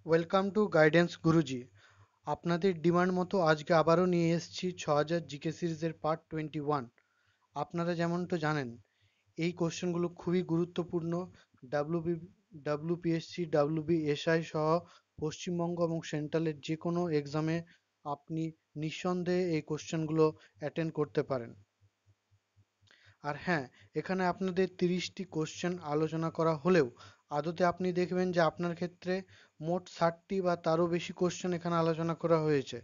Welcome to guidance গুরুজি। আপনাদের demand মতো আজকে আবারও নিয়ে এসেছি 6000 জিকে সিরিজের পার্ট 21। আপনারা যেমনটা জানেন এই কোশ্চেনগুলো খুবই গুরুত্বপূর্ণ। ডাব্লিউবি ডাব্লিউপিএসসি ডাব্লিউবিএসআই সহ পশ্চিমবঙ্গ এবং সেন্ট্রালের যে কোনো এক্সামে আপনি নিঃসন্দেহে এই কোশ্চেনগুলো অ্যাটেন্ড করতে পারেন। আর হ্যাঁ, এখানে আপনাদের 30টি কোশ্চেন আলোচনা করা হলেও আদতে আপনি দেখবেন যে আপনার ক্ষেত্রে মোট 60টি বা তারও বেশি কোশ্চেন এখানে আলোচনা করা হয়েছে,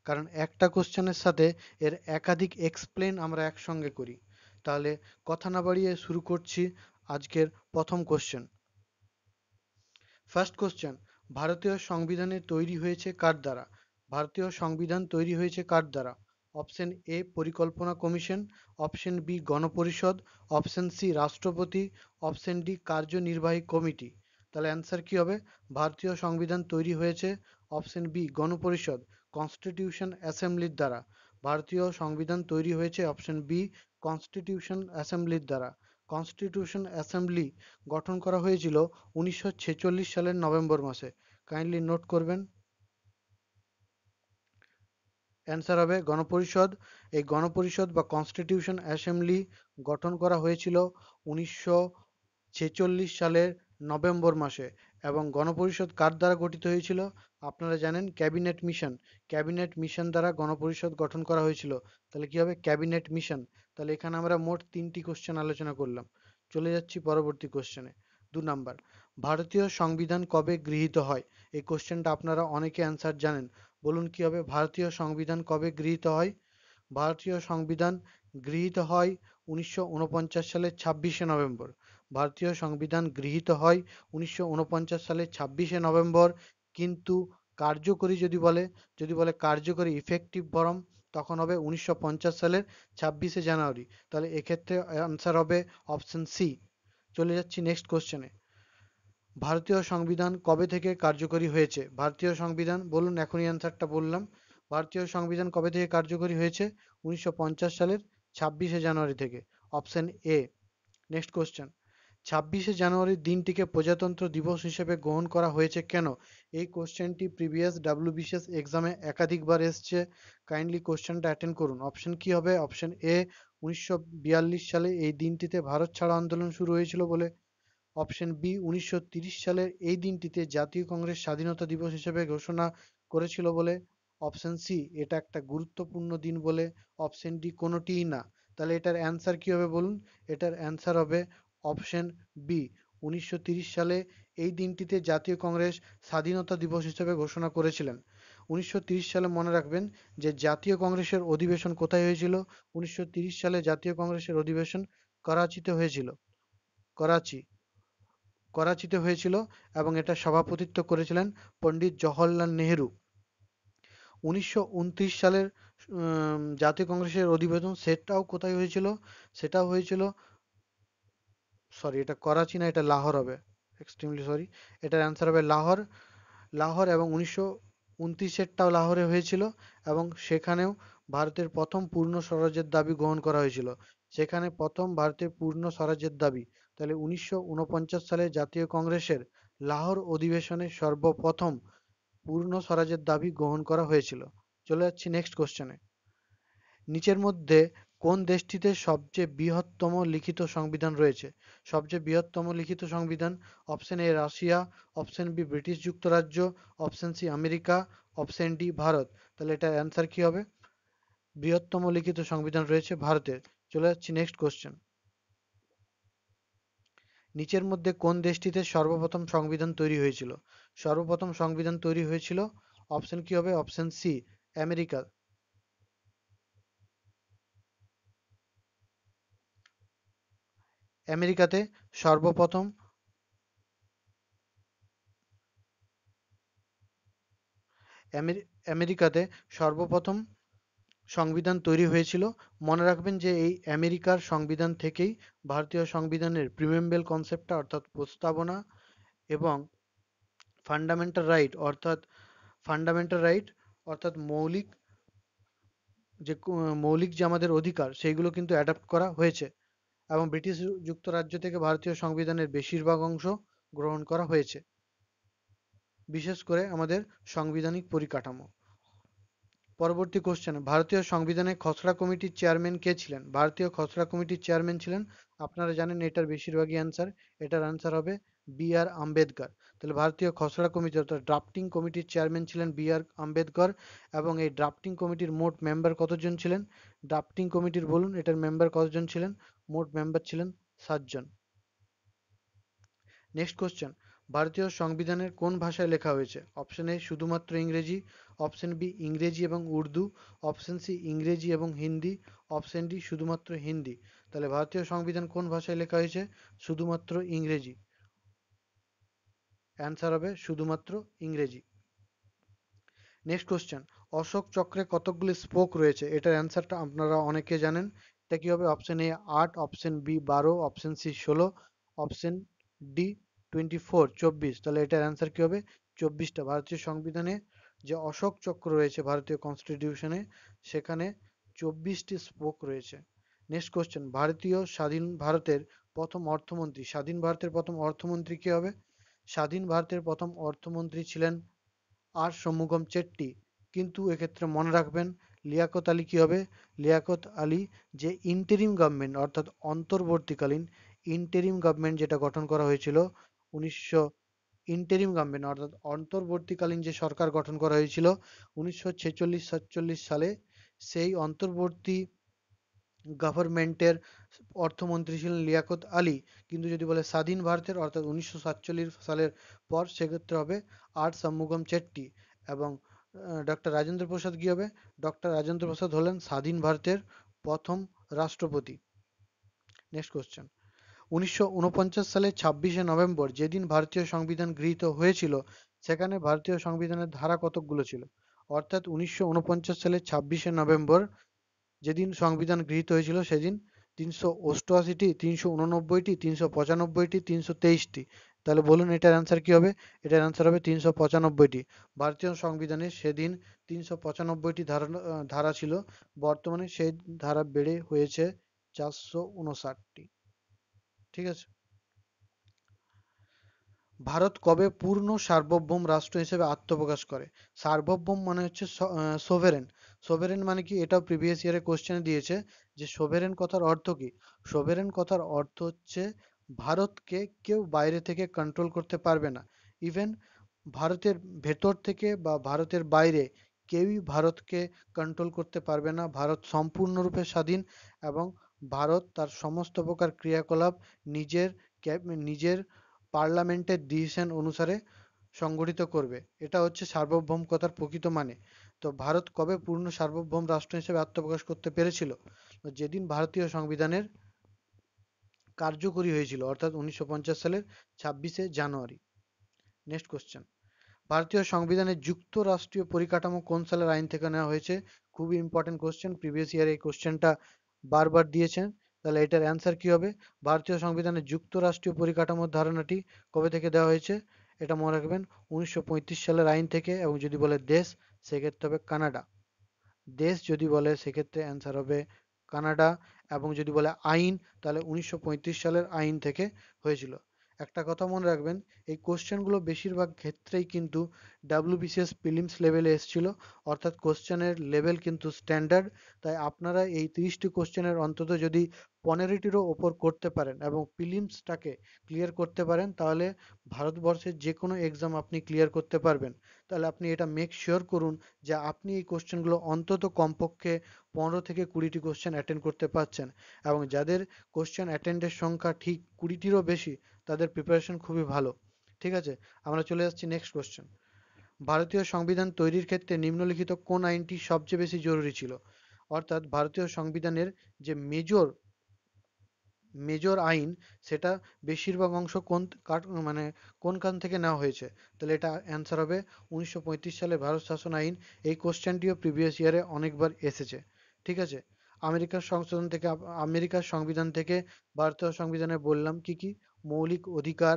কারণ একটা কোশ্চেনের সাথে এর একাধিক এক্সপ্লেন আমরা একসঙ্গে করি। তাহলে কথা না বাড়িয়ে শুরু করছি আজকের প্রথম কোশ্চেন। ফার্স্ট কোশ্চেন, ভারতীয় সংবিধানের তৈরি হয়েছে কার দ্বারা? ভারতীয় সংবিধান তৈরি হয়েছে কার দ্বারা? অপশন এ পরিকল্পনা কমিশন, অপশন বি গণপরিষদ, অপশন সি রাষ্ট্রপতি, অপশন ডি কার্যনির্বাহী কমিটি। তাহলে অ্যান্সার কি হবে? ভারতীয় সংবিধান তৈরি হয়েছে অপশন বি গণপরিষদ, কনস্টিটিউশন অ্যাসেম্বলির দ্বারা। ভারতীয় সংবিধান তৈরি হয়েছে অপশন বি কনস্টিটিউশন অ্যাসেম্বলির দ্বারা। কনস্টিটিউশন অ্যাসেম্বলি গঠন করা হয়েছিল 1946 সালের নভেম্বর মাসে। কাইন্ডলি নোট করবেন। অ্যান্সার হবে গণপরিষদ। এই গণপরিষদ বা কনস্টিটিউশন অ্যাসেম্বলি গঠন করা হয়েছিল 1946 সালের নভেম্বর মাসে। এবং গণপরিষদ কার দ্বারা গঠিত হয়েছিল? আপনারা জানেন ক্যাবিনেট মিশন। ক্যাবিনেট মিশন দ্বারা গণপরিষদ গঠন করা হয়েছিল। তাহলে কি হবে? Cabinet mission. তাহলে এখানে আমরা মোট 3টি কোশ্চেন আলোচনা করলাম। চলে যাচ্ছি পরবর্তী কোশ্চেনে। 2 নাম্বার, ভারতীয় সংবিধান কবে গৃহীত হয়? এই কোশ্চেনটা আপনারা অনেকে অ্যান্সার জানেন। বলুন কি হবে? ভারতীয় সংবিধান কবে গৃহীত হয়? ভারতীয় সংবিধান গৃহীত হয় 1949 সালের 26শে নভেম্বর। ভারতীয় সংবিধান গৃহীত হয় 1949 সালের 26শে নভেম্বর। কিন্তু কার্যকরী যদি বলে কার্যকরী ইফেক্টিভ ফর্ম, তখন হবে 1950 সালের 26শে জানুয়ারি। তাহলে এক্ষেত্রে অ্যান্সার হবে অপশন সি। চলে যাচ্ছি নেক্সট কোশ্চেনে। ভারতীয় সংবিধান কবে থেকে কার্যকরী হয়েছে? ভারতীয় সংবিধান বলুন, এখনই অ্যান্সারটা বললাম। ভারতীয় সংবিধান কবে থেকে কার্যকরী হয়েছে? 1950 সালের 26শে জানুয়ারি থেকে। Option A. নেক্সট কোশ্চেন, 26শে জানুয়ারির দিনটিকে প্রজাতন্ত্র দিবস হিসেবে গ্রহণ করা হয়েছে কেন? এই কোশ্চেনটি প্রিভিয়াস ডাব্লিউবিসিএস এক্সামে একাধিকবার এসছে। কাইন্ডলি কোশ্চেনটা অ্যাটেন্ড করুন। অপশন কি হবে? অপশন এ, 1942 সালে এই দিনটিতে ভারত ছাড়ো আন্দোলন শুরু হয়েছিল বলে। অপশন বি, 1930 সালের এই দিনটিতে জাতীয় কংগ্রেস স্বাধীনতা দিবস হিসেবে ঘোষণা করেছিল বলে। অপশন সি, এটা একটা গুরুত্বপূর্ণ দিন বলে। অপশন ডি, কোনোটিই না। তাহলে এটার অ্যান্সার কি হবে বলুন? এটার অ্যান্সার হবে অপশন বি, 1930 সালে এই দিনটিতে জাতীয় কংগ্রেস স্বাধীনতা দিবস হিসেবে ঘোষণা করেছিলেন। 1930 সালে মনে রাখবেন যে জাতীয় কংগ্রেসের অধিবেশন কোথায় হয়েছিল? 1930 সালে জাতীয় কংগ্রেসের অধিবেশন করাচিতে হয়েছিল। করাচি করাচিতে হয়েছিল এবং এটা সভাপতিত্ব করেছিলেন পণ্ডিত জওহরলাল নেহেরু। 1929 সালের জাতীয় কংগ্রেসের অধিবেশন সেটাও কোথায় হয়েছিল? সেটাও হয়েছিল, সরি এটা করাচি না, এটা লাহোর হবে। এক্সট্রিমলি সরি, এটার অ্যান্সার হবে লাহোর। লাহোর এবং 1929-এরটাও লাহোরে হয়েছিল এবং সেখানেও ভারতের প্রথম পূর্ণ স্বরাজ্যের দাবি গ্রহণ করা হয়েছিল। সেখানে প্রথম ভারতের পূর্ণ স্বরাজ্যের দাবি। তাহলে 1949 সালে জাতীয় কংগ্রেসের লাহোর অধিবেশনে সর্বপ্রথম পূর্ণ স্বরাজ্যের দাবি গ্রহণ করা হয়েছিল। চলে যাচ্ছি নেক্সট কোশ্চেনে। নিচের মধ্যে কোন দেশটিতে সবচেয়ে বৃহত্তম লিখিত সংবিধান রয়েছে? সবচেয়ে বৃহত্তম লিখিত সংবিধান। Option A Russia, option B British যুক্তরাজ্য, option C America, option D Bharat. তাহলে এটার অ্যান্সার কি হবে? বৃহত্তম লিখিত সংবিধান রয়েছে ভারতের। চলে যাচ্ছি নেক্সট কোশ্চেন। নিচের মধ্যে কোন দেশটিতে সর্বপ্রথম সংবিধান তৈরি হয়েছিল? সর্বপ্রথম সংবিধান তৈরি হয়েছিল, অপশন কি হবে? Option C America. আমেরিকাতে সর্বপ্রথম আমেরিকাতে সর্বপ্রথম সংবিধান তৈরি হয়েছিল। মনে রাখবেন যে এই আমেরিকার সংবিধান থেকেই ভারতীয় সংবিধানের প্রিমেম্বেল কনসেপ্টটা অর্থাৎ প্রস্তাবনা এবং ফান্ডামেন্টাল রাইট অর্থাৎ মৌলিক যে আমাদের অধিকার সেইগুলো কিন্তু অ্যাডাপ্ট করা হয়েছে এবং ব্রিটিশ যুক্তরাজ্য থেকে ভারতীয় সংবিধানের বেশিরভাগ অংশ গ্রহণ করা হয়েছে। বিশেষ করে আমাদের সাংবিধানিক পরিকাঠামো। পরবর্তী কোশ্চেন, ভারতীয় সংবিধানে খসড়া কমিটির চেয়ারম্যান কে ছিলেন? ভারতীয় খসড়া কমিটির চেয়ারম্যান ছিলেন, আপনারা জানেন এটার বেশিরভাগই অ্যান্সার, এটার অ্যান্সার হবে বি আর আম্বেদকর। তাহলে ভারতীয় খসড়া কমিটি অর্থাৎ ড্রাফটিং কমিটির চেয়ারম্যান ছিলেন বি আর আম্বেদকর। এবং এই ড্রাফটিং কমিটির মোট মেম্বার কতজন ছিলেন? ড্রাফটিং কমিটির বলুন, এটার মেম্বার কতজন ছিলেন? মোট মেম্বার ছিলেন 7 জন। নেক্সট কোশ্চেন, ভারতীয় সংবিধানের কোন ভাষায় লেখা হয়েছে? অপশন এ শুধুমাত্র ইংরেজি, অপশন বি ইংরেজি এবং উর্দু, অপশন সি ইংরেজি এবং হিন্দি, অপশন ডি শুধুমাত্র হিন্দি। তাহলে ভারতীয় সংবিধান কোন ভাষায় লেখা হয়েছে? শুধুমাত্র ইংরেজি। অ্যান্সার হবে শুধুমাত্র ইংরেজি। নেক্সট কোশ্চেন, অশোক চক্রে কতকগুলি স্পোক রয়েছে? এটার অ্যান্সারটা আপনারা অনেকে জানেন। এটা কি হবে? Option A 8, option B 12, option C 16, option D 24। তাহলে এটার অ্যান্সার কি হবে? 24টা। ভারতীয় সংবিধানে যে অশোক চক্র রয়েছে ভারতীয় কনস্টিটিউশনে, সেখানে 24টি স্পোক রয়েছে। নেক্সট কোশ্চেন, স্বাধীন ভারতের প্রথম অর্থমন্ত্রী, স্বাধীন ভারতের প্রথম অর্থমন্ত্রী কে হবে? স্বাধীন ভারতের প্রথম অর্থমন্ত্রী ছিলেন আর ষণ্মুগম চেট্টি। কিন্তু এক্ষেত্রে মনে রাখবেন লিয়াকত আলী কি হবে? লিয়াকত আলী যে ইন্টেরিম গভর্নমেন্ট অর্থাৎ অন্তর্বর্তীকালীন ইন্টেরিম গভর্নমেন্ট যেটা গঠন করা হয়েছিল 1900, ইন্টেরিম গভর্নমেন্ট অর্থাৎ অন্তর্বর্তীকালীন যে সরকার গঠন করা হয়েছিল 1946-47 সালে, সেই অন্তর্বর্তী গভর্নমেন্টের অর্থমন্ত্রী ছিলেন লিয়াকত আলী। কিন্তু যদি বলে স্বাধীন ভারতের অর্থাৎ 1947 সালের পর, সেক্ষেত্রে হবে আর ষণ্মুগম চেট্টি। এবং ডক্টর রাজেন্দ্র প্রসাদ কি হবে? ডক্টর রাজেন্দ্র প্রসাদ হলেন স্বাধীন ভারতের প্রথম রাষ্ট্রপতি। নেক্সট কোশ্চেন, 1949 সালের 26শে নভেম্বর যেদিন ভারতীয় সংবিধান গৃহীত হয়েছিল, সেখানে ভারতীয় সংবিধানের ধারা কতকগুলো ছিল? অর্থাৎ 1949 সালের 26শে নভেম্বর যেদিন সংবিধান গৃহীত হয়েছিল সেদিন 388টি, 389টি, 395টি, 323টি। তাহলে বলুন এটার অ্যান্সার কি হবে? এটার অ্যান্সার হবে 395টি। ভারতীয় সংবিধানে সেদিন 395টি ধারা ছিল, বর্তমানে সেই ধারা বেড়ে হয়েছে 459টি। ঠিক আছে। ভারত কবে পূর্ণ সার্বভৌম রাষ্ট্র হিসেবে আত্মপ্রকাশ করে? সার্বভৌম মানে হচ্ছে সোভেরেন। সোভেরেন মানে কি? এটাও প্রিভিয়াস ইয়ারে কোশ্চেন দিয়েছে যে সোভেরেন কথার অর্থ কি। সোভেরেন কথার অর্থ হচ্ছে ভারতকে কেউ বাইরে থেকে কন্ট্রোল করতে পারবে না। ইভেন ভারতের ভেতর থেকে বা ভারতের বাইরে কেউই ভারতকে কন্ট্রোল করতে পারবে না। ভারত সম্পূর্ণরূপে স্বাধীন এবং ভারত তার সমস্ত প্রকার ক্রিয়াকলাপ নিজের নিজের পার্লামেন্টের ডিসিশন অনুসারে সংগঠিত করবে। এটা হচ্ছে সার্বভৌমকতার প্রকৃত মানে। তো ভারত কবে পূর্ণ সার্বভৌম রাষ্ট্র হিসেবে আত্মপ্রকাশ করতে পেরেছিল? যেদিন ভারতীয় সংবিধানের কার্যকরী হয়েছিল অর্থাৎ 1950 সালের 26শে জানুয়ারি। নেক্সট কোশ্চেন, ভারতীয় সংবিধানের যুক্তরাষ্ট্রীয় পরিকাঠামো কোন সালের আইন থেকে নেওয়া হয়েছে? খুবই ইম্পর্টেন্ট কোশ্চেন, প্রিভিয়াস ইয়ার এই কোশ্চেনটা বারবার দিয়েছেন। তাহলে এটার অ্যান্সার কি হবে? ভারতীয় সংবিধানের যুক্তরাষ্ট্রীয় পরিকাঠামোর ধারণাটি কবে থেকে দেওয়া হয়েছে? এটা মনে রাখবেন 1935 সালের আইন থেকে। এবং যদি বলে দেশ, সেক্ষেত্রে হবে কানাডা। দেশ যদি বলে সেক্ষেত্রে অ্যান্সার হবে কানাডা। এবং যদি বলে আইন, তাহলে 1935 সালের আইন থেকে হয়েছিল। একটা কথা মনে রাখবেন, এই কোশ্চেনগুলো বেশিরভাগ ক্ষেত্রেই কিন্তু ডাব্লিউবিসিএস প্রিলিমস লেভেলে এসেছিল, অর্থাৎ কোশ্চেনের লেভেল কিন্তু স্ট্যান্ডার্ড। তাই আপনারা এই 30টি কোশ্চেনের অন্তত যদি 15টিরও ওপর করতে পারেন এবং প্রিলিমসটাকে ক্লিয়ার করতে পারেন, তাহলে ভারতবর্ষের যে কোনো এক্সাম আপনি ক্লিয়ার করতে পারবেন। তাহলে আপনি এটা মেক শিওর করুন যে আপনি এই কোশ্চেনগুলো অন্তত কমপক্ষে 15 থেকে 20টি কোশ্চেন অ্যাটেন্ড করতে পারছেন। এবং যাদের কোশ্চেন অ্যাটেন্ডের সংখ্যা ঠিক 20টিরও বেশি, তাদের প্রিপারেশন খুবই ভালো। ঠিক আছে, আমরা চলে যাচ্ছি নেক্সট কোশ্চেন। ভারতীয় সংবিধান তৈরির ক্ষেত্রে নিম্নলিখিত কোন আইনটি সবচেয়ে বেশি জরুরি ছিল? অর্থাৎ ভারতীয় সংবিধানের যে মেজর মেজর আইন, সেটা বেশিরভাগ অংশ মানে কোনখান থেকে নেওয়া হয়েছে? তাহলে এটা অ্যান্সার হবে 1935 সালে ভারত শাসন আইন। এই কোশ্চেনটিও প্রিভিয়াস ইয়ারে অনেকবার এসেছে। ঠিক আছে, আমেরিকার সংবিধান থেকে ভারতীয় সংবিধানে বললাম কি কি মৌলিক অধিকার,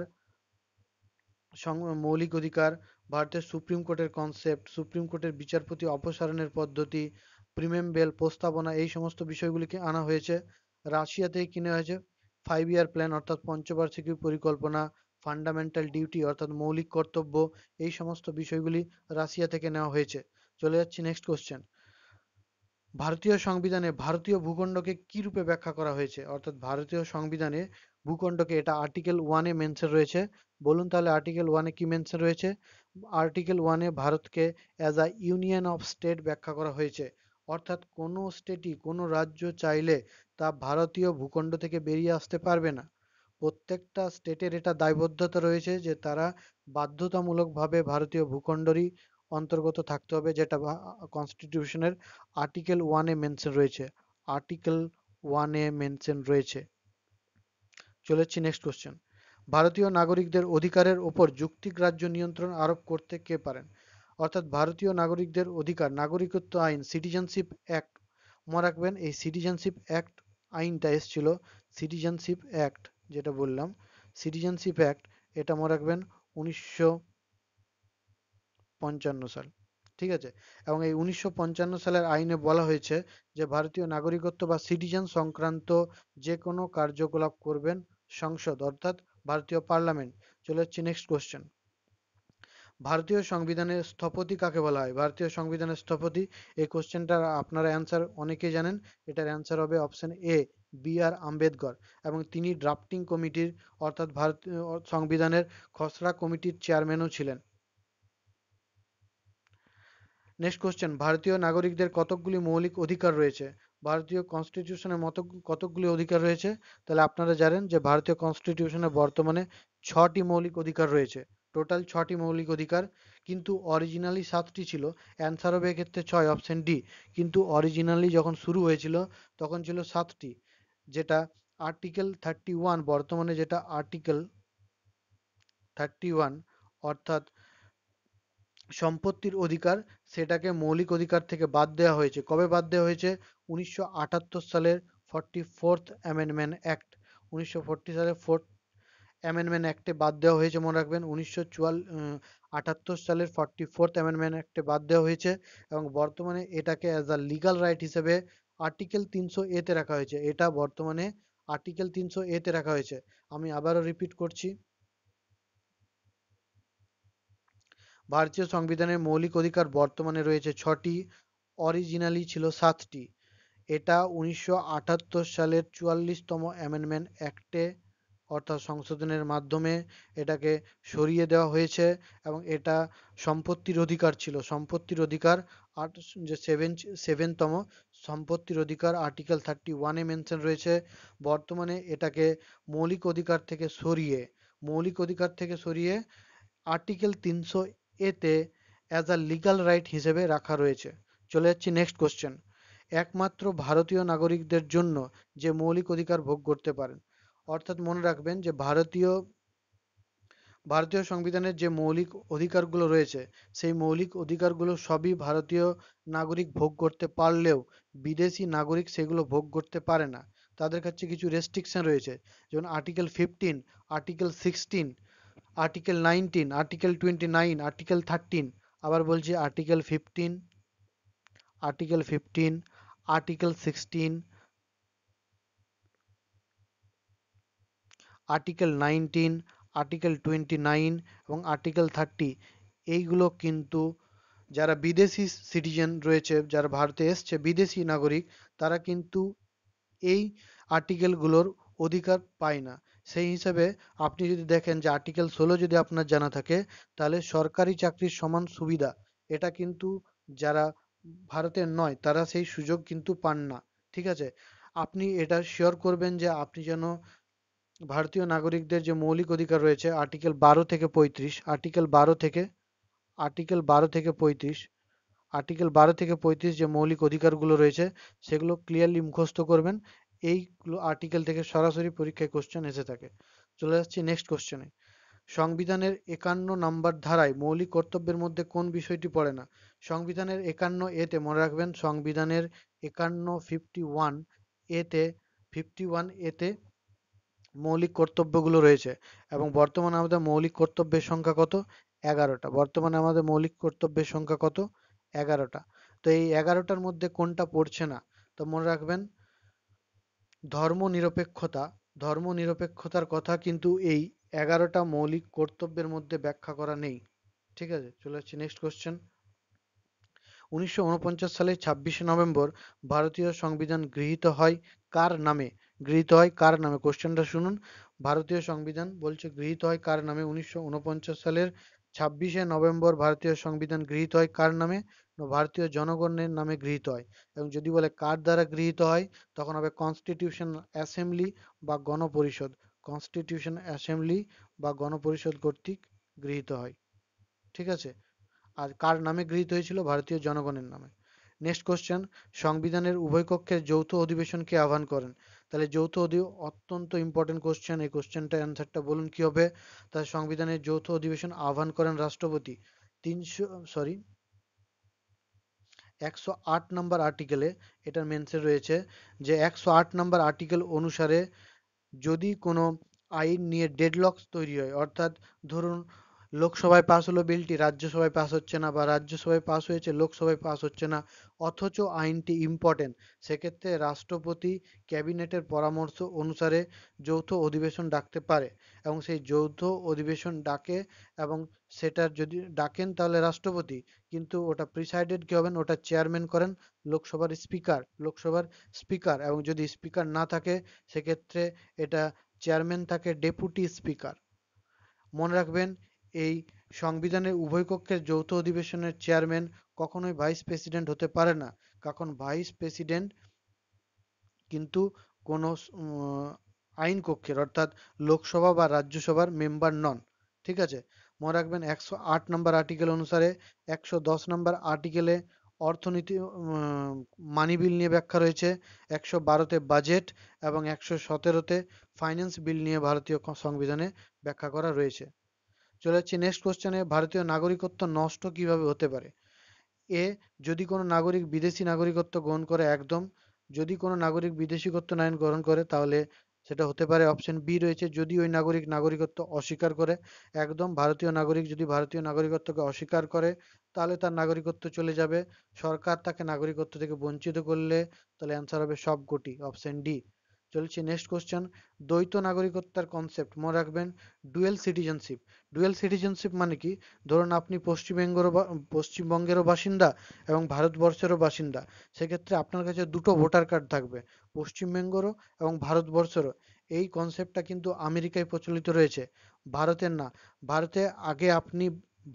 মৌলিক অধিকার, ভারতের সুপ্রিম কোর্টের কনসেপ্ট, সুপ্রিম কোর্টের বিচারপতি অপসারণের পদ্ধতি, প্রিমেম্বেল প্রস্তাবনা, এই সমস্ত বিষয়গুলিকে আনা হয়েছে। রাশিয়া থেকে কিনে হয়েছে 5 ইয়ার প্ল্যান অর্থাৎ পঞ্চবার্ষিকী পরিকল্পনা, ফান্ডামেন্টাল ডিউটি অর্থাৎ মৌলিক কর্তব্য, এই সমস্ত বিষয়গুলি রাশিয়া থেকে নেওয়া হয়েছে। চলে যাচ্ছি নেক্সট কোশ্চেন। ভারতীয় সংবিধানে ভারতীয় ভূখণ্ডকে কি রূপে ব্যাখ্যা করা হয়েছে? অর্থাৎ ভারতীয় সংবিধানে ভূখণ্ডকে, এটা আর্টিকেল ওয়ানে মেনশন রয়েছে। বলুন তাহলে আর্টিকেল ওয়ানে কি মেনশন রয়েছে? আর্টিকেল ওয়ানে ভারতকে as a union of state ব্যাখ্যা করা হয়েছে। অর্থাৎ কোনো স্টেটই, কোনো রাজ্য চাইলে তা ভারতীয় ভূখণ্ড থেকে বেরিয়ে আসতে পারবে না। প্রত্যেকটা স্টেটের এটা দায়বদ্ধতা রয়েছে যে তারা বাধ্যতামূলকভাবে ভারতীয় ভূখণ্ডেরই অন্তর্গত থাকতে হবে, যেটা কনস্টিটিউশনের আর্টিকেল ওয়ানে মেনশন রয়েছে। আর্টিকেল ওয়ানে মেনশন রয়েছে। চলে যাচ্ছি নেক্সট কোশ্চেন। ভারতীয় নাগরিকদের অধিকারের ওপর যুক্তিগ্রাহ্য নিয়ন্ত্রণ আরোপ করতে কে পারেন? অর্থাৎ ভারতীয় নাগরিকদের অধিকার, নাগরিকত্ব আইন, সিটিজেনশিপ অ্যাক্ট, মনে রাখবেন এই সিটিজেনশিপ অ্যাক্ট আইনটা এসেছিল, সিটিজেনশিপ অ্যাক্ট যেটা বললাম, সিটিজেনশিপ অ্যাক্ট, এটা মনে রাখবেন 1955 সাল, ঠিক আছে। এবং এই 1955 সালের আইনে বলা হয়েছে যে ভারতীয় নাগরিকত্ব বা সিটিজেন সংক্রান্ত যে কোনো কার্যকলাপ করবেন সংসদ, অর্থাৎ ভারতীয় পার্লামেন্ট। চলে যাচ্ছি নেক্সট কোশ্চেন। ভারতীয় সংবিধানের স্থপতি কাকে বলা হয়? ভারতীয় সংবিধানের স্থপতি, এই কোশ্চেনটার আপনারা অ্যান্সার অনেকেই জানেন। এটার অ্যান্সার হবে অপশন এ, বি আর আম্বেদকর। এবং তিনি ড্রাফটিং কমিটির, অর্থাৎ ভারতীয় সংবিধানের খসড়া কমিটির চেয়ারম্যানও ছিলেন। Next question. ভারতীয় নাগরিকদের কতকগুলি মৌলিক অধিকার রয়েছে? ভারতীয় কনস্টিটিউশনে কতকগুলি অধিকার রয়েছে? তাহলে আপনারা জানেন যে ভারতীয় কনস্টিটিউশনে বর্তমানে 6টি মৌলিক অধিকার রয়েছে। টোটাল 6টি মৌলিক অধিকার, কিন্তু অরিজিনালি 7টি ছিল। অ্যান্সার হবে এক্ষেত্রে 6, অপশন ডি। কিন্তু অরিজিনালি যখন শুরু হয়েছিল তখন ছিল 7টি, যেটা আর্টিকেল 31, বর্তমানে যেটা আর্টিকেল 31, অর্থাৎ সম্পত্তির অধিকার, সেটাকে মৌলিক অধিকার থেকে বাদ দেওয়া হয়েছে। কবে বাদ দেওয়া হয়েছে? 1978 সালের 44th অ্যামেন্ডমেন্ট অ্যাক্ট, 1940 সালের 4th অ্যামেন্ডমেন্ট অ্যাক্টে বাদ দেওয়া হয়েছে, মনে রাখবেন 1978 সালের 44th অ্যামেন্ডমেন্ট অ্যাক্টে বাদ দেওয়া হয়েছে। এবং বর্তমানে এটাকে অ্যাজ আ লিগাল রাইট হিসেবে আর্টিকেল 300A তে রাখা হয়েছে। এটা বর্তমানে আর্টিকেল 300A তে রাখা হয়েছে। আমি আবারও রিপিট করছি, ভারতীয় সংবিধানের মৌলিক অধিকার বর্তমানে রয়েছে 6টি, অরিজিনালি ছিল 7টি। এটা 1978 সালের 44তম অ্যামেন্ডমেন্ট অ্যাক্টে, অর্থাৎ সংশোধনের মাধ্যমে এটাকে সরিয়ে দেওয়া হয়েছে। এবং এটা সম্পত্তির অধিকার ছিল, সম্পত্তির অধিকার, যে সেভেনতম সম্পত্তির অধিকার আর্টিকেল 31-এ মেনশন রয়েছে। বর্তমানে এটাকে মৌলিক অধিকার থেকে সরিয়ে, মৌলিক অধিকার থেকে সরিয়ে আর্টিকেল 300A তে অ্যাজ আ লিগাল রাইট হিসেবে রাখা রয়েছে। চলে যাচ্ছি নেক্সট কোশ্চেন। একমাত্র ভারতীয় নাগরিকদের জন্য যে মৌলিক অধিকার ভোগ করতে পারেন, অর্থাৎ মনে রাখবেন যে ভারতীয় সংবিধানের যে মৌলিক অধিকারগুলো রয়েছে, সেই মৌলিক অধিকারগুলো সবই ভারতীয় নাগরিক ভোগ করতে পারলেও বিদেশি নাগরিক সেগুলো ভোগ করতে পারে না। তাদের কাছে কিছু রেস্ট্রিকশন রয়েছে, যেমন article 15, article 16, article 19, article 29, article 13। আবার বলছি article 15, article 15, article 16, article 19, article 29 এবং আর্টিকেল 30। এইগুলো কিন্তু যারা বিদেশি সিটিজেন রয়েছে, যারা ভারতে এসছে বিদেশি নাগরিক, তারা কিন্তু এই আর্টিকেলগুলোর অধিকার পায় না। সেই হিসাবে আপনি যদি দেখেন যে আর্টিকেল 16 যদি আপনার জানা থাকে, তাহলে সরকারি চাকরির সমান সুবিধা, এটা কিন্তু যারা ভারতের নয় তারা সেই সুযোগ কিন্তু পান না। ঠিক আছে, আপনি এটা শিওর করবেন যে আপনি যেন ভারতীয় নাগরিকদের যে মৌলিক অধিকার রয়েছে আর্টিকেল 12 থেকে 35, আর্টিকেল 12 থেকে 35 যে মৌলিক অধিকারগুলো রয়েছে সেগুলো ক্লিয়ারলি মুখস্থ করবেন। এইগুলো আর্টিকেল থেকে সরাসরি পরীক্ষায় কোশ্চেন এসে থাকে। চলে যাচ্ছি নেক্সট কোশ্চেনে। সংবিধানের 51 নম্বর ধারায় মৌলিক কর্তব্যের মধ্যে কোন বিষয়টি পড়ে না? সংবিধানের 51 এতে, মনে রাখবেন সংবিধানের 51 এতে মৌলিক কর্তব্যগুলো রয়েছে। এবং বর্তমানে আমাদের মৌলিক কর্তব্যের সংখ্যা কত? 11টা। বর্তমানে আমাদের মৌলিক কর্তব্যের সংখ্যা কত? 11টা। তো এই 11টার মধ্যে কোনটা পড়ছে না? তো মনে রাখবেন ধর্মনিরপেক্ষতা, ধর্মনিরপেক্ষতার কথা কিন্তু এই 11টা মৌলিক কর্তব্যের মধ্যে ব্যাখ্যা করা নেই। ঠিক আছে, চলে যাচ্ছি নেক্সট কোশ্চেন। 1949 সালের 26শে নভেম্বর ভারতীয় সংবিধান গৃহীত হয় কার নামে? গৃহীত হয় কার নামে? কোশ্চেনটা শুনুন। ভারতীয় সংবিধান বলছে গৃহীত হয় কার নামে? 1949 সালের 26শে নভেম্বর ভারতীয় সংবিধান গৃহীত হয় কার নামে? না, ভারতীয় জনগণের নামে গৃহীত হয়। এবং যদি বলে কার দ্বারা গৃহীত হয়, তখন হবে কনস্টিটিউশন অ্যাসেম্বলি বা গণপরিষদ। কনস্টিটিউশন অ্যাসেম্বলি বা গণপরিষদ কর্তৃক গৃহীত হয়। ঠিক আছে। আর কার নামে গৃহীত হয়েছিল? ভারতীয় জনগণের নামে। নেক্সট কোশ্চেন, সংবিধানের উভয় কক্ষের যৌথ অধিবেশনকে আহ্বান করেন? তাহলে অত্যন্ত ইম্পর্টেন্ট কোশ্চেন, এই কোশ্চেনটার অ্যান্সারটা বলুন কি হবে? তাহলে সংবিধানের যৌথ অধিবেশন আহ্বান করেন রাষ্ট্রপতি। 108 নম্বর আর্টিকেলে এটার মেনশন রয়েছে যে 108 নম্বর আর্টিকেল অনুসারে যদি কোনো আইন নিয়ে ডেডলক তৈরি হয়, অর্থাৎ ধরুন লোকসভায় পাস হলো বিলটি, রাজ্যসভায় পাস হচ্ছে না, বা রাজ্যসভায় পাস হয়েছে লোকসভায় পাস হচ্ছে না, অথচ আইনটি ইম্পর্টেন্ট, সেক্ষেত্রে রাষ্ট্রপতি ক্যাবিনেটের পরামর্শ অনুসারে যৌথ অধিবেশন ডাকতে পারে। এবং সেই যৌথ অধিবেশন ডাকে, এবং সেটার যদি ডাকেন তাহলে রাষ্ট্রপতি, কিন্তু ওটা প্রিসাইডেড কি হবেন? ওটা চেয়ারম্যান করেন লোকসভার স্পিকার। এবং যদি স্পিকার না থাকে, সেক্ষেত্রে এটা চেয়ারম্যান থাকে ডেপুটি স্পিকার। মনে রাখবেন, এই সংবিধানের উভয় কক্ষের যৌথ অধিবেশনের চেয়ারম্যান কখনোই ভাইস প্রেসিডেন্ট হতে পারে না, কারণ ভাইস প্রেসিডেন্ট কিন্তু কোনো আইন কক্ষের, অর্থাৎ লোকসভা বা রাজ্যসভার মেম্বার নন। ঠিক আছে, মনে রাখবেন 108 নম্বর আর্টিকেল অনুসারে 110 নম্বর আর্টিকেলে অর্থনীতি মানি বিল নিয়ে ব্যাখ্যা রয়েছে, 112তে বাজেট, এবং 117তে ফাইন্যান্স বিল নিয়ে ভারতীয় সংবিধানে ব্যাখ্যা করা রয়েছে। চলে যাচ্ছি নেক্সট কোশ্চেনে, ভারতীয় নাগরিকত্ব নষ্ট কিভাবে হতে পারে? এ, যদি কোনো নাগরিক বিদেশি নাগরিকত্ব গ্রহণ করে, একদম। যদি কোনো নাগরিক বিদেশিত্ব আইন গ্রহণ করে, তাহলে সেটা হতে পারে। অপশন বি রয়েছে, যদি ওই নাগরিক নাগরিকত্ব অস্বীকার করে, একদম। ভারতীয় নাগরিক যদি ভারতীয় নাগরিকত্বকে অস্বীকার করে, তাহলে তার নাগরিকত্ব চলে যাবে। সরকার তাকে নাগরিকত্ব থেকে বঞ্চিত করলে, তাহলে অ্যান্সার হবে সবকটি, অপশন ডি। চলছে নেক্সট কোশ্চেন, দ্বৈত নাগরিকত্বের কনসেপ্ট মনে রাখবেন। ডুয়েল সিটিজেনশিপ মানে কি? ধরুন আপনি পশ্চিমবঙ্গেরও বাসিন্দা এবং ভারতবর্ষেরও বাসিন্দা, সেক্ষেত্রে আপনার কাছে দুটো ভোটার কার্ড থাকবে, পশ্চিমবঙ্গেরও এবং ভারতবর্ষেরও। এই কনসেপ্টটা কিন্তু আমেরিকায় প্রচলিত রয়েছে, ভারতের না। ভারতে আগে আপনি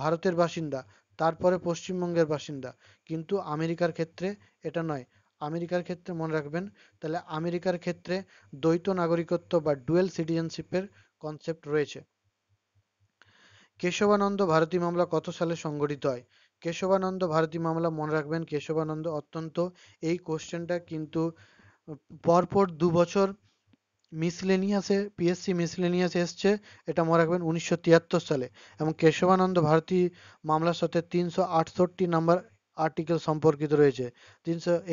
ভারতের বাসিন্দা, তারপরে পশ্চিমবঙ্গের বাসিন্দা, কিন্তু আমেরিকার ক্ষেত্রে এটা নয়। আমেরিকার ক্ষেত্রে মনে রাখবেন, তাহলে আমেরিকার ক্ষেত্রে দ্বৈত নাগরিকত্ব বা ডুয়েল সিটিজেনশিপের কনসেপ্ট রয়েছে। কেশবানন্দ ভারতী মামলা কত সালে সংঘটিত হয়? কেশবানন্দ ভারতী মামলা মনে রাখবেন, কেশবানন্দ অত্যন্ত, এই কোশ্চেনটা কিন্তু পরপর 2 বছর মিসলেনিয়াসে, পিএসসি মিসলেনিয়াসে এসছে। এটা মনে রাখবেন 1973 সালে। এবং কেশবানন্দ ভারতী মামলার সাথে 368 নম্বর আর্টিকেল সম্পর্কিত রয়েছে।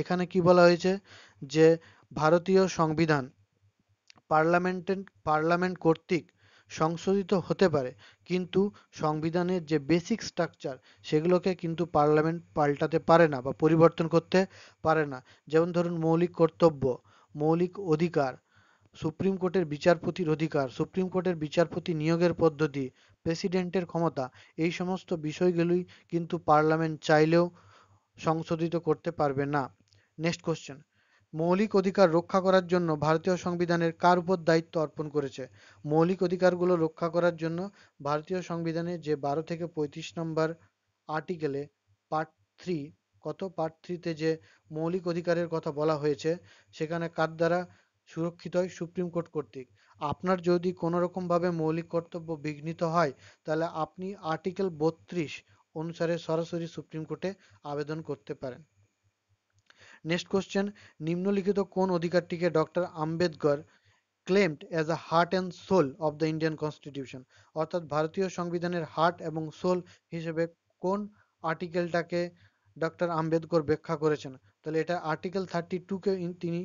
এখানে কি বলা হয়েছে যে ভারতীয় সংবিধান পার্লামেন্ট কর্তৃক সংশোধিত হতে পারে, কিন্তু সংবিধানের যে বেসিক স্ট্রাকচার, সেগুলোকে কিন্তু পার্লামেন্ট পাল্টাতে পারে না বা পরিবর্তন করতে পারে না। যেমন ধরুন মৌলিক কর্তব্য, মৌলিক অধিকার, সুপ্রিম কোর্টের বিচারপতির অধিকার, সুপ্রিম কোর্টের বিচারপতি নিয়োগের পদ্ধতি, প্রেসিডেন্টের ক্ষমতা, এই সমস্ত বিষয়গুলি কিন্তু পার্লামেন্ট চাইলেও সংশোধিত করতে পারবে না। নেক্সট কোশ্চেন, মৌলিক অধিকার রক্ষা করার জন্য ভারতীয় সংবিধানের কার উপর দায়িত্ব অর্পণ করেছে? মৌলিক অধিকারগুলো রক্ষা করার জন্য ভারতীয় সংবিধানে যে 12 থেকে 35 নম্বর আর্টিকেলে পার্ট থ্রি, পার্ট 3তে যে মৌলিক অধিকারের কথা বলা হয়েছে, সেখানে কার দ্বারা সুরক্ষিত হয়? সুপ্রিম কোর্ট কর্তৃক। আপনার যদি কোনো রকম ভাবে মৌলিক কর্তব্য বিঘ্নিত হয়, তাহলে আপনি আর্টিকেল 32 অনুসারে সরাসরি সুপ্রিম কোর্টে আবেদন করতে পারেন। নেক্সট কোশ্চেন, নিম্নলিখিত কোন অধিকারটিকে doctor Ambedkar claimed as a heart and soul of the Indian constitution? অর্থাৎ ভারতীয় সংবিধানের হার্ট এবং সোল হিসেবে কোন আর্টিকেলটাকে ডক্টর আম্বেদকর ব্যাখ্যা করেছেন? তাহলে এটা আর্টিকেল 32কে তিনি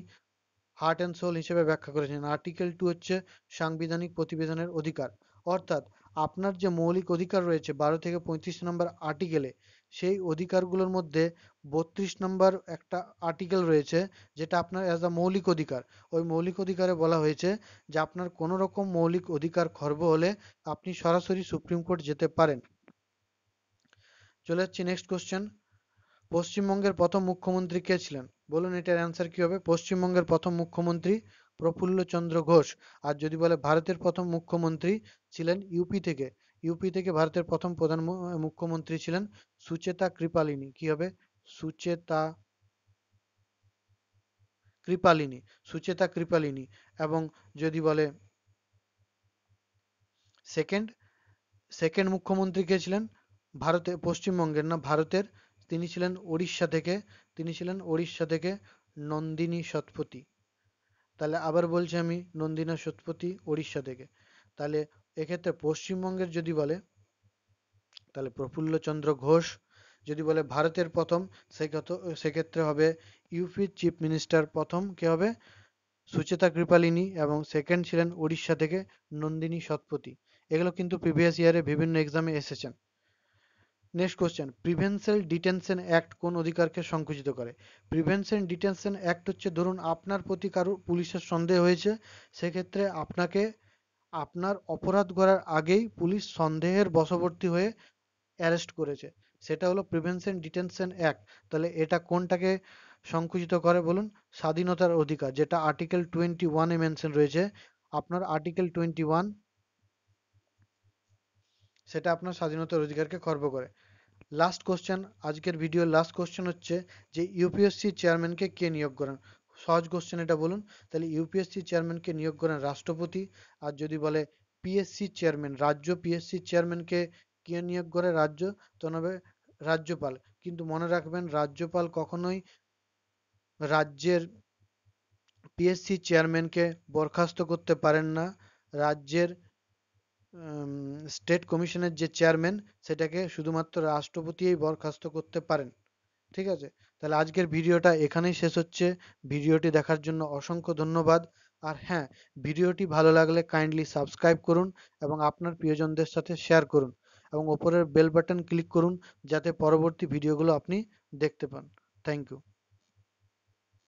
হার্ট অ্যান্ড সোল হিসেবে ব্যাখ্যা করেছেন। আর্টিকেল 2 হচ্ছে সাংবিধানিক প্রতিবেদনের অধিকার। অর্থাৎ আপনার যে মৌলিক অধিকার রয়েছে 12 থেকে 35 নম্বর আর্টিকেলে, সেই অধিকারগুলোর মধ্যে 32 নম্বর একটা আর্টিকেল রয়েছে, যেটা আপনার অ্যাজ আ মৌলিক অধিকার। ওই মৌলিক অধিকারে বলা হয়েছে যে আপনার কোনো রকম মৌলিক অধিকার খর্ব হলে আপনি সরাসরি সুপ্রিম কোর্ট যেতে পারেন। চলে যাচ্ছি নেক্সট কোশ্চেন। পশ্চিমবঙ্গের প্রথম মুখ্যমন্ত্রী কে ছিলেন? বলুন এটার অ্যান্সার কি হবে? পশ্চিমবঙ্গের প্রথম মুখ্যমন্ত্রী প্রফুল্লচন্দ্র ঘোষ। আর যদি বলে ভারতের প্রথম মুখ্যমন্ত্রী ছিলেন ইউপি থেকে, ইউপি থেকে ভারতের প্রথম মুখ্যমন্ত্রী ছিলেন সুচেতা কৃপালিনী। কি হবে? সুচেতা কৃপালিনী, সুচেতা কৃপালিনী। এবং যদি বলে সেকেন্ড সেকেন্ড মুখ্যমন্ত্রী কে ছিলেন? ভারতে, পশ্চিমবঙ্গের না, ভারতের। তিনি ছিলেন উড়িষ্যা থেকে, তিনি ছিলেন উড়িষ্যা থেকে নন্দিনী শতপথী। তাহলে আবার বলছি আমি, নন্দিনী শতপথী উড়িষ্যা থেকে। তাহলে এক্ষেত্রে পশ্চিমবঙ্গের যদি বলে তাহলে প্রফুল্লচন্দ্র ঘোষ। যদি বলে ভারতের প্রথম, সেক্ষেত্রে হবে ইউপির চিফ মিনিস্টার প্রথম কে হবে? সুচেতা কৃপালিনী। এবং সেকেন্ড ছিলেন উড়িষ্যা থেকে নন্দিনী শতপথী। এগুলো কিন্তু প্রিভিয়াস ইয়ারে বিভিন্ন এক্সামে এসেছেন। Next question, prevention detention act কোন অধিকারকে সংকুচিত করে? প্রিভেনশন ডিটেনশন অ্যাক্ট হচ্ছে, ধরুন আপনার প্রতি কারো পুলিশের সন্দেহ হয়েছে, সেক্ষেত্রে আপনাকে আপনার অপরাধ করার আগেই পুলিশ সন্দেহের বশবর্তী হয়ে অ্যারেস্ট করেছে, সেটা হলো প্রিভেনশন ডিটেনশন অ্যাক্ট। তাহলে এটা কোনটাকে সংকুচিত করে বলুন? স্বাধীনতার অধিকার, যেটা আর্টিকেল 21-এ মেনশন রয়েছে। আপনার আর্টিকেল 21, সেটা আপনার স্বাধীনতার অধিকারকে খর্ব করে। লাস্ট কোশ্চেন, আজকের ভিডিওর লাস্ট কোশ্চেন হচ্ছে যে ইউপিএসসি চেয়ারম্যানকে কে নিয়োগ করেন? সহজ কোশ্চেন এটা, বলুন। তাহলে ইউপিএসসি চেয়ারম্যানকে নিয়োগ করেন রাষ্ট্রপতি। আর যদি বলে পিএসসি চেয়ারম্যান, রাজ্য পিএসসি চেয়ারম্যানকে কে নিয়োগ করে? রাজ্য, তো হবে রাজ্যপাল। কিন্তু মনে রাখবেন, রাজ্যপাল কখনোই রাজ্যের পিএসসি চেয়ারম্যানকে বরখাস্ত করতে পারেন না। রাজ্যের স্টেট কমিশনের যে চেয়ারম্যান, সেটাকে শুধুমাত্র রাষ্ট্রপতিই বরখাস্ত করতে পারেন। ঠিক আছে? তাহলে আজকের ভিডিওটা এখানেই শেষ হচ্ছে। ভিডিওটি দেখার জন্য অসংখ্য ধন্যবাদ। আর হ্যাঁ, ভিডিওটি ভালো লাগলে কাইন্ডলি সাবস্ক্রাইব করুন এবং আপনার প্রিয়জনদের সাথে শেয়ার করুন, এবং ওপরের বেল বাটন ক্লিক করুন যাতে পরবর্তী ভিডিওগুলো আপনি দেখতে পান। Thank you.